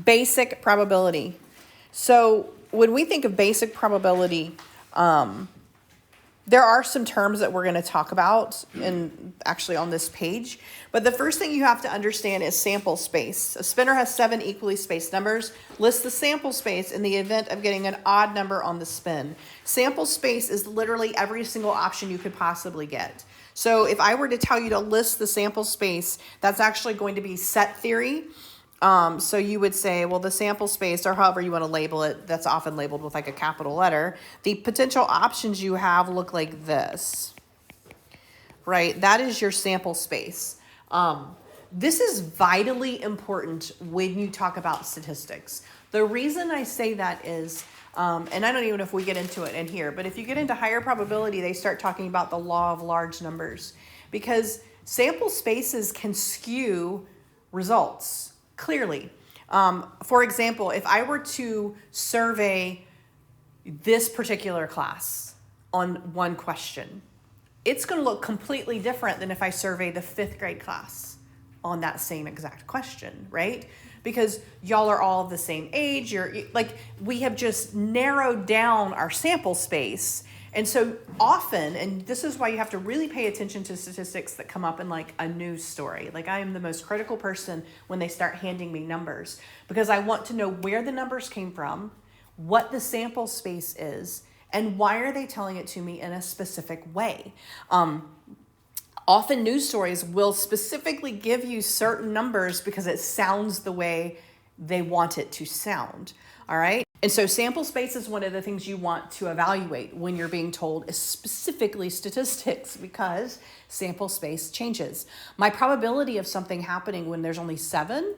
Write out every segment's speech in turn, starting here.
Basic probability. So when we think of basic probability, there are some terms that we're going to talk about in actually on this page. But the first thing you have to understand is sample space. A spinner has 7 equally spaced numbers. List the sample space in the event of getting an odd number on the spin. Sample space is literally every single option you could possibly get. So if I were to tell you to list the sample space, that's actually going to be set theory. So you would say, well, the sample space, or however you want to label it, that's often labeled with like a capital letter. The potential options you have look like this, right? That is your sample space. This is vitally important when you talk about statistics. The reason I say that is, and I don't even know if we get into it in here, but if you get into higher probability, they start talking about the law of large numbers, because sample spaces can skew results clearly. For example, if I were to survey this particular class on one question, it's going to look completely different than if I survey the 5th grade class on that same exact question, right? Because y'all are all of the same age. We have just narrowed down our sample space. And so often, and this is why you have to really pay attention to statistics that come up in like a news story. Like, I am the most critical person when they start handing me numbers, because I want to know where the numbers came from, what the sample space is, and why are they telling it to me in a specific way. Often news stories will specifically give you certain numbers because it sounds the way they want it to sound. All right. And so sample space is one of the things you want to evaluate when you're being told specifically statistics, because sample space changes. My probability of something happening when there's only 7,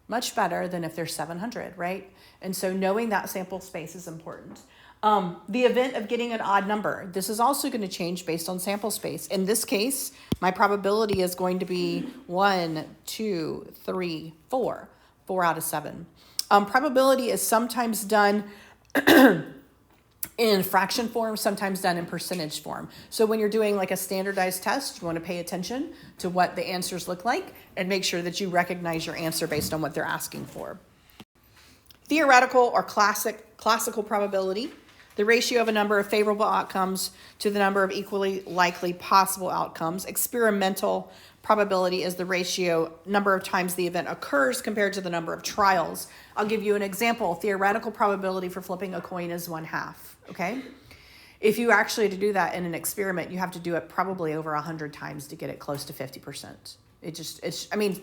much better than if there's 700, right? And so knowing that sample space is important. The event of getting an odd number, this is also going to change based on sample space. In this case, my probability is going to be 1, 2, 3, 4, 4 out of 7. Probability is sometimes done in fraction form, sometimes done in percentage form. So when you're doing like a standardized test, you want to pay attention to what the answers look like and make sure that you recognize your answer based on what they're asking for. Theoretical or classical probability, the ratio of a number of favorable outcomes to the number of equally likely possible outcomes. Experimental probability is the ratio, number of times the event occurs compared to the number of trials. I'll give you an example. Theoretical probability for flipping a coin is 1/2, okay? If you actually to do that in an experiment, you have to do it probably over 100 times to get it close to 50%.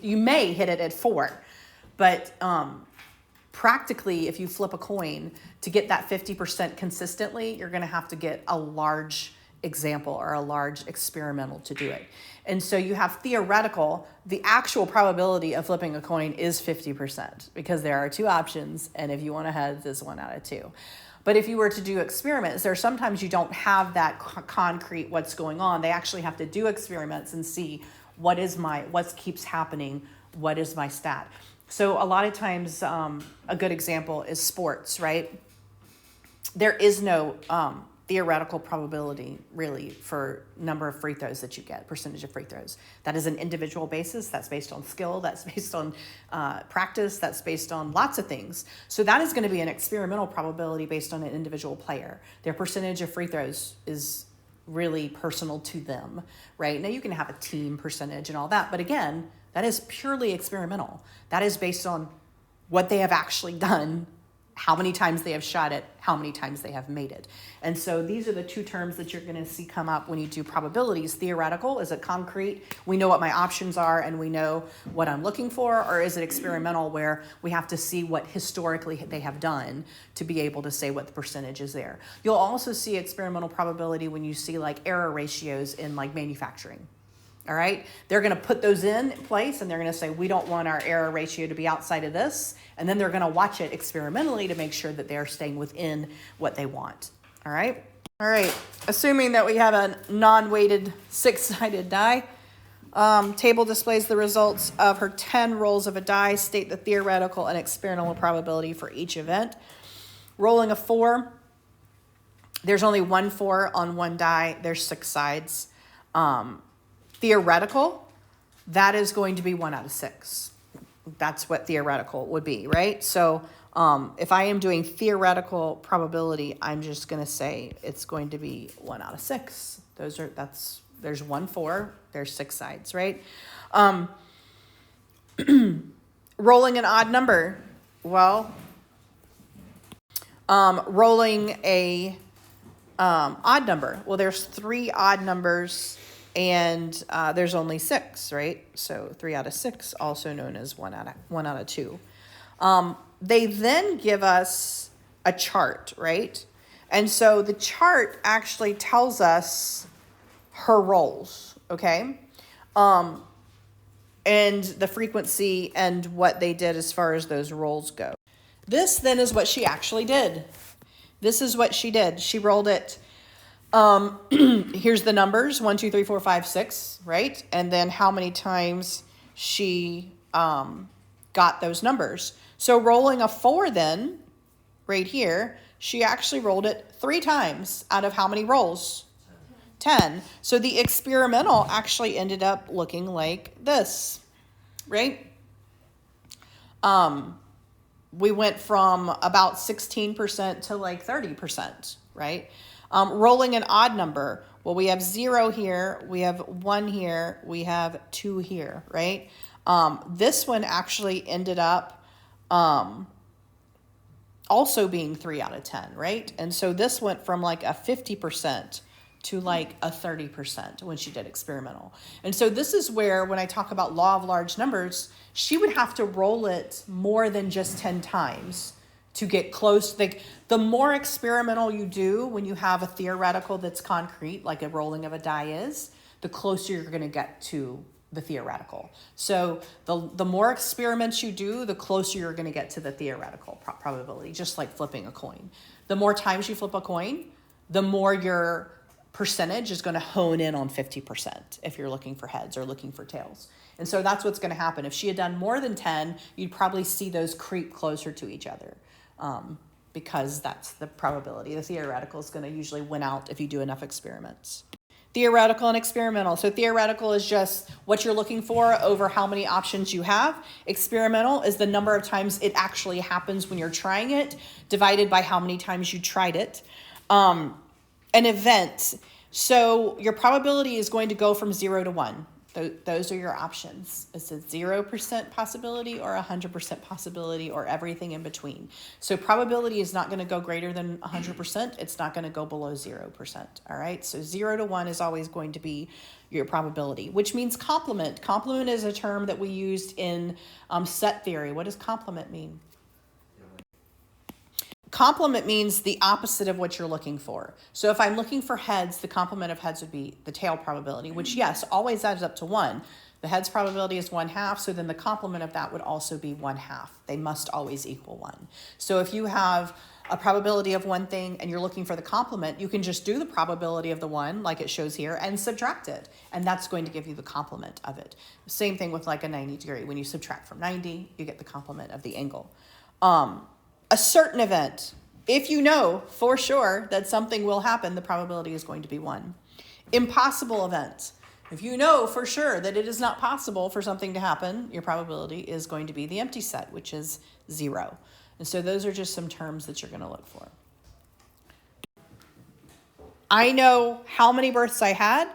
You may hit it at 4, but practically, if you flip a coin, to get that 50% consistently, you're going to have to get a large example or a large experimental to do it. And so you have theoretical, the actual probability of flipping a coin is 50%, because there are 2 options, and if you want to head, this 1 out of 2. But if you were to do experiments, there are sometimes you don't have that concrete what's going on. They actually have to do experiments and see what keeps happening, what is my stat. So a lot of times, a good example is sports, right? There is no theoretical probability really for number of free throws that you get, percentage of free throws. That is an individual basis. That's based on skill. That's based on practice. That's based on lots of things. So that is going to be an experimental probability based on an individual player. Their percentage of free throws is really personal to them, right? Now you can have a team percentage and all that, but again, that is purely experimental. That is based on what they have actually done, how many times they have shot it, how many times they have made it. And so these are the 2 terms that you're going to see come up when you do probabilities. Theoretical, is it concrete? We know what my options are and we know what I'm looking for, or is it experimental where we have to see what historically they have done to be able to say what the percentage is there. You'll also see experimental probability when you see like error ratios in like manufacturing. All right, they're going to put those in place and they're going to say, we don't want our error ratio to be outside of this. And then they're going to watch it experimentally to make sure that they're staying within what they want. All right. Assuming that we have a non-weighted 6-sided die, table displays the results of her 10 rolls of a die, state the theoretical and experimental probability for each event. Rolling a 4, there's only 1 4 on one die. There's 6 sides. Theoretical, that is going to be 1 out of 6. That's what theoretical would be, right? So if I am doing theoretical probability, I'm just going to say it's going to be 1 out of 6. There's 1, 4, there's 6 sides, right? Rolling an odd number. Well, rolling a odd number. Well, there's 3 odd numbers and there's only 6, right? So 3 out of 6, also known as 1 out of 2. They then give us a chart, right? And so the chart actually tells us her rolls, okay? And the frequency and what they did as far as those rolls go. This then is what she actually did. This is what she did. She rolled it. Here's the numbers, 1, 2, 3, 4, 5, 6, right? And then how many times she got those numbers. So rolling a 4 then, right here, she actually rolled it 3 times out of how many rolls? 10. So the experimental actually ended up looking like this, right? We went from about 16% to like 30%, right? Rolling an odd number. Well, we have 0 here, we have 1 here, we have 2 here, right? This one actually ended up also being 3 out of 10, right? And so this went from like a 50% to like a 30% when she did experimental. And so this is where, when I talk about law of large numbers, she would have to roll it more than just 10 times to get close. Like, the more experimental you do when you have a theoretical that's concrete, like a rolling of a die is, the closer you're going to get to the theoretical. So the more experiments you do, the closer you're going to get to the theoretical probability, just like flipping a coin. The more times you flip a coin, the more your percentage is going to hone in on 50% if you're looking for heads or looking for tails. And so that's what's going to happen. If she had done more than 10, you'd probably see those creep closer to each other, because that's the probability. The theoretical is going to usually win out if you do enough experiments. Theoretical and experimental. So theoretical is just what you're looking for over how many options you have. Experimental is the number of times it actually happens when you're trying it, divided by how many times you tried it. An event. So your probability is going to go from 0 to 1. Those are your options. It's a 0% possibility or 100% possibility or everything in between. So probability is not going to go greater than 100%. It's not going to go below 0%. All right. So 0 to 1 is always going to be your probability, which means complement. Complement is a term that we used in set theory. What does complement mean? Complement means the opposite of what you're looking for. So if I'm looking for heads, the complement of heads would be the tail probability, which, yes, always adds up to 1. The heads probability is 1/2, so then the complement of that would also be 1/2. They must always equal 1. So if you have a probability of one thing and you're looking for the complement, you can just do the probability of the one, like it shows here, and subtract it. And that's going to give you the complement of it. Same thing with like a 90 degree. When you subtract from 90, you get the complement of the angle. A certain event, if you know for sure that something will happen, the probability is going to be 1. Impossible event. If you know for sure that it is not possible for something to happen, your probability is going to be the empty set, which is 0. And so those are just some terms that you're going to look for. I know how many births I had.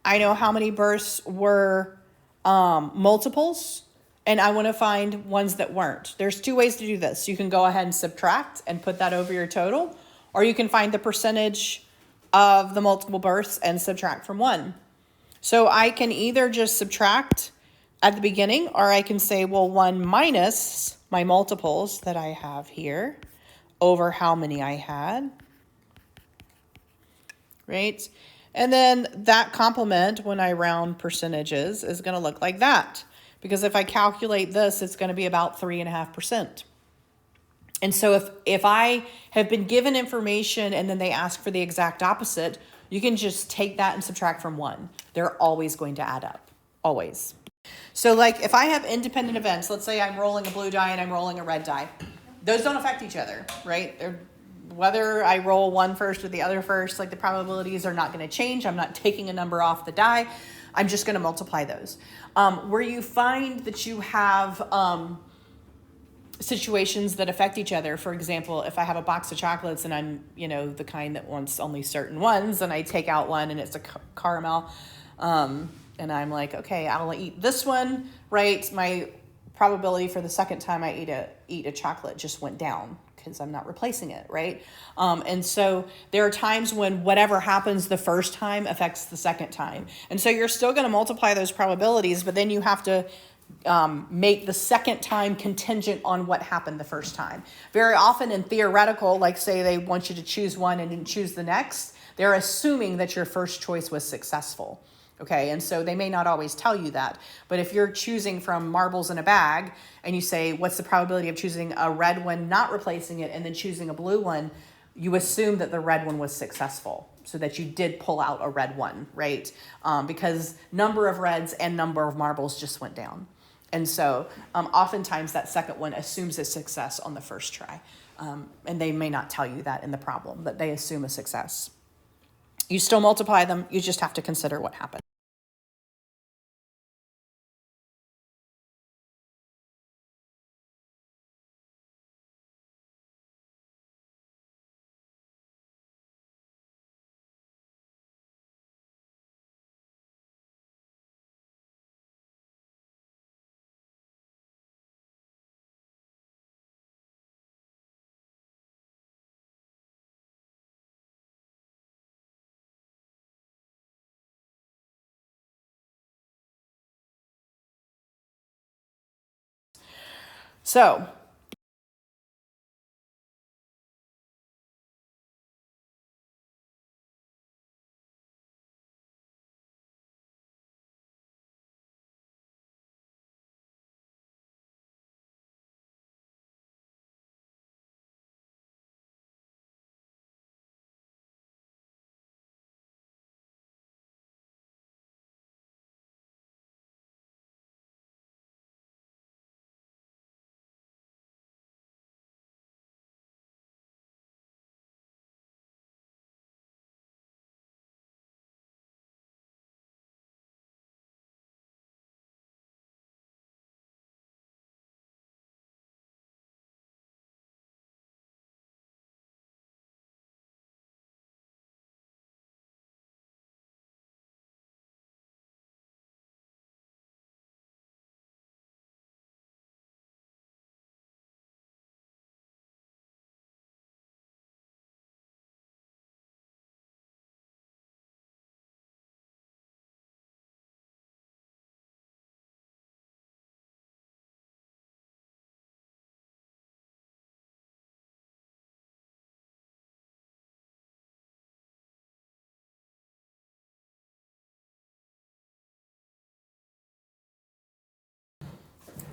I know how many births were multiples. And I want to find ones that weren't. There's 2 ways to do this. You can go ahead and subtract and put that over your total, or you can find the percentage of the multiple births and subtract from 1. So I can either just subtract at the beginning, or I can say, well, 1 minus my multiples that I have here over how many I had, right? And then that complement, when I round percentages, is going to look like that. Because if I calculate this, it's going to be about 3.5%. And so if I have been given information and then they ask for the exact opposite, you can just take that and subtract from 1. They're always going to add up. Always. So like if I have independent events, let's say I'm rolling a blue die and I'm rolling a red die. Those don't affect each other, right? Whether I roll one first or the other first, like the probabilities are not going to change. I'm not taking a number off the die. I'm just going to multiply those. Where you find that you have situations that affect each other. For example, if I have a box of chocolates and I'm, the kind that wants only certain ones, and I take out one and it's a caramel, and I'm like, okay, I'll eat this one, right? My probability for the second time I eat a chocolate just went down because I'm not replacing it, right? And so there are times when whatever happens the first time affects the second time. And so you're still going to multiply those probabilities, but then you have to make the second time contingent on what happened the first time. Very often in theoretical, like say they want you to choose one and then choose the next, they're assuming that your first choice was successful. Okay, and so they may not always tell you that. But if you're choosing from marbles in a bag and you say, what's the probability of choosing a red one, not replacing it, and then choosing a blue one, you assume that the red one was successful, so that you did pull out a red one, right? Because number of reds and number of marbles just went down. And so oftentimes that second one assumes a success on the first try. And they may not tell you that in the problem, but they assume a success. You still multiply them, you just have to consider what happened. So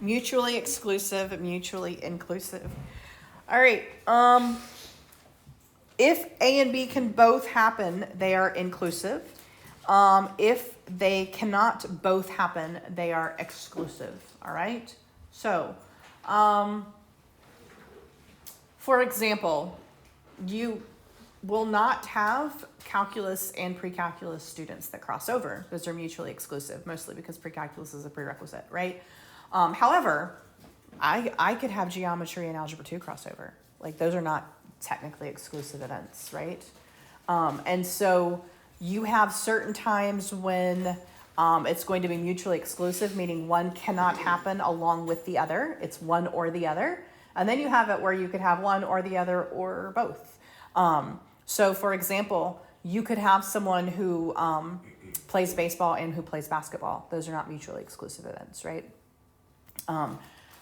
mutually exclusive, mutually inclusive. All right. If A and B can both happen, they are inclusive. If they cannot both happen, they are exclusive. All right. So, for example, you will not have calculus and pre-calculus students that cross over. Those are mutually exclusive, mostly because pre-calculus is a prerequisite, right? However, I could have geometry and algebra 2 crossover. Like those are not technically exclusive events, right? And so you have certain times when it's going to be mutually exclusive, meaning one cannot happen along with the other. It's one or the other. And then you have it where you could have one or the other or both. So for example, you could have someone who plays baseball and who plays basketball. Those are not mutually exclusive events, right?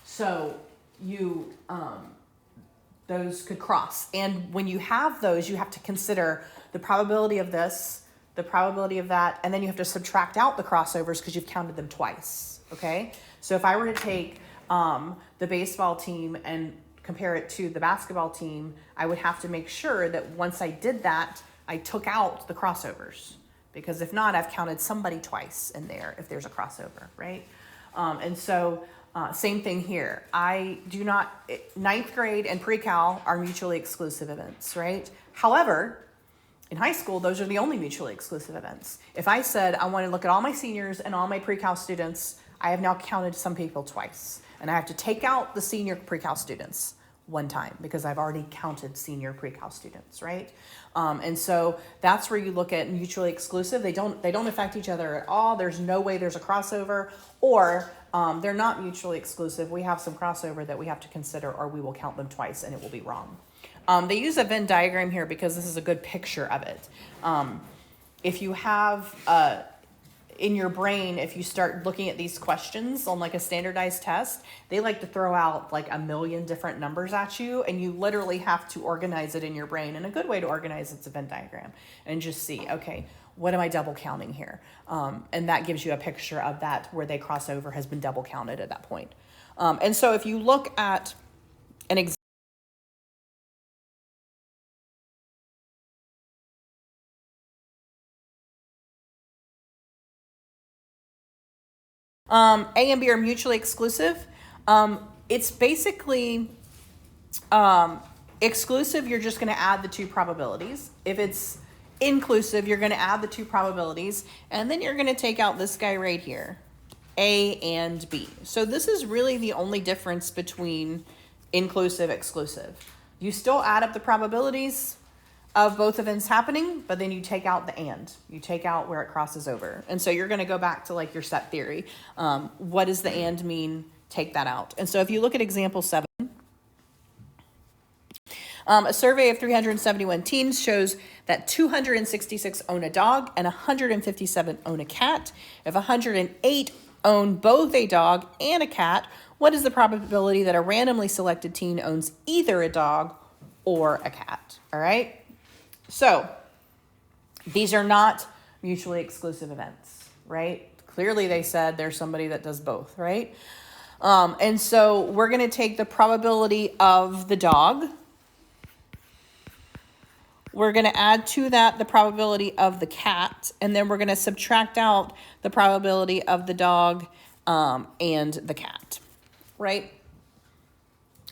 So you, those could cross. And when you have those, you have to consider the probability of this, the probability of that, and then you have to subtract out the crossovers because you've counted them twice, okay? So if I were to take the baseball team and compare it to the basketball team, I would have to make sure that once I did that, I took out the crossovers. Because if not, I've counted somebody twice in there if there's a crossover, right? And so same thing here. I do not, ninth grade and pre-cal are mutually exclusive events, right? However, In high school, those are the only mutually exclusive events. If I said I want to look at all my seniors and all my pre-cal students, I have now counted some people twice. And I have to take out the senior pre-cal students one time because I've already counted senior pre-cal students, right? And so that's where you look at mutually exclusive. They don't affect each other at all. There's no way there's a crossover, or they're not mutually exclusive. We have some crossover that we have to consider, or we will count them twice and it will be wrong. They use a Venn diagram here because this is a good picture of it. If you have in your brain, if you start looking at these questions on like a standardized test, they like to throw out like a million different numbers at you, and you literally have to organize it in your brain. And a good way to organize it's a Venn diagram, and just see, okay, what am I double counting here? And that gives you a picture of that where they cross over has been double counted at that point. And so if you look at an example, A and B are mutually exclusive. It's basically exclusive, you're just going to add the two probabilities. If it's inclusive, you're going to add the two probabilities, and then you're going to take out this guy right here, A and B. So this is really the only difference between inclusive, exclusive. You still add up the probabilities of both events happening, but then you take out the and. You take out where it crosses over. And so you're going to go back to like your set theory. What does the and mean? Take that out. And so if you look at example 7, a survey of 371 teens shows that 266 own a dog and 157 own a cat. If 108 own both a dog and a cat, what is the probability that a randomly selected teen owns either a dog or a cat? All right. So these are not mutually exclusive events, right? Clearly they said there's somebody that does both, right? And so we're going to take the probability of the dog. We're going to add to that the probability of the cat, and then we're going to subtract out the probability of the dog and the cat, right?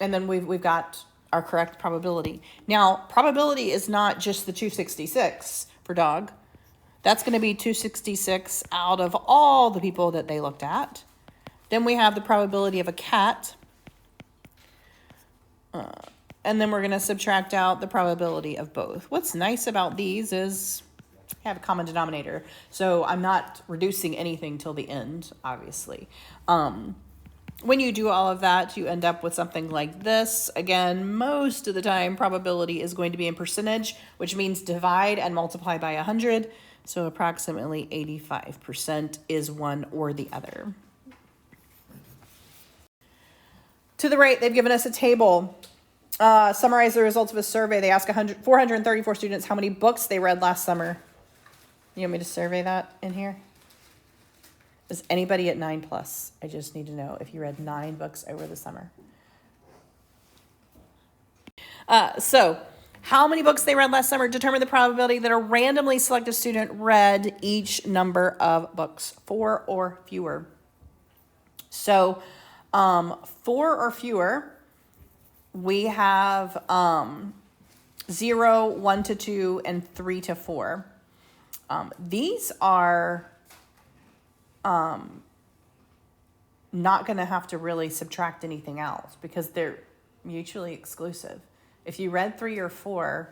And then we've got our correct probability. Now, probability is not just the 266 for dog. That's going to be 266 out of all the people that they looked at. Then we have the probability of a cat. And then we're going to subtract out the probability of both. What's nice about these is I have a common denominator. So I'm not reducing anything till the end, obviously. When you do all of that, you end up with something like this. Again, most of the time, probability is going to be in percentage, which means divide and multiply by 100. So approximately 85% is one or the other. To the right, they've given us a table. Summarize the results of a survey. They ask 434 students how many books they read last summer. You want me to survey that in here? Is anybody at 9+? I just need to know if you read 9 books over the summer. So how many books they read last summer? Determine the probability that a randomly selected student read each number of books, 4 or fewer. So 4 or fewer, we have 0, 1 to 2, and 3 to 4. These are not going to have to really subtract anything else because they're mutually exclusive. If you read 3 or 4,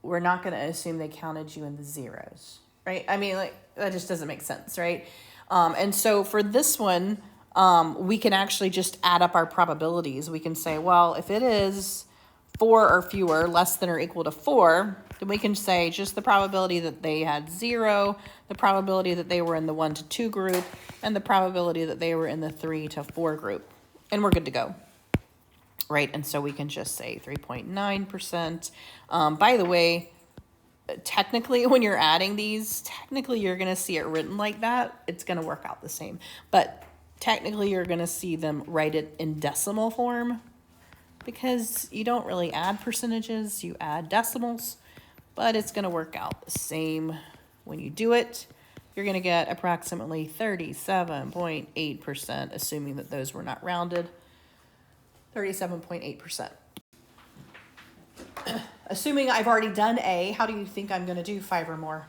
we're not going to assume they counted you in the zeros, right? I mean, like, that just doesn't make sense, right? And so for this one, we can actually just add up our probabilities. We can say, well, if it is 4 or fewer, less than or equal to 4, then we can say just the probability that they had 0, the probability that they were in the 1 to 2 group, and the probability that they were in the 3 to 4 group. And we're good to go, right? And so we can just say 3.9%. By the way, technically, when you're adding these, technically you're going to see it written like that. It's going to work out the same. But technically, you're going to see them write it in decimal form because you don't really add percentages, you add decimals, but it's going to work out the same when you do it. You're going to get approximately 37.8%, assuming that those were not rounded. 37.8%. Assuming I've already done A, how do you think I'm going to do 5 or more?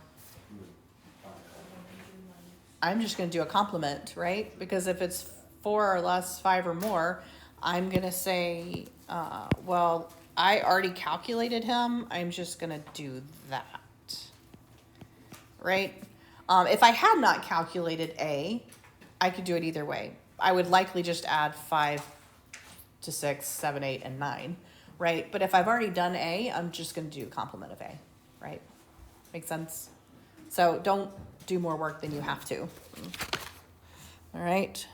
I'm just going to do a complement, right? Because if it's 4 or less, 5 or more, I'm going to say, well, I already calculated him. I'm just going to do that, right? If I had not calculated A, I could do it either way. I would likely just add 5 to 6, 7, 8, and 9, right? But if I've already done A, I'm just going to do complement of A, right? Make sense? So don't do more work than you have to. All right.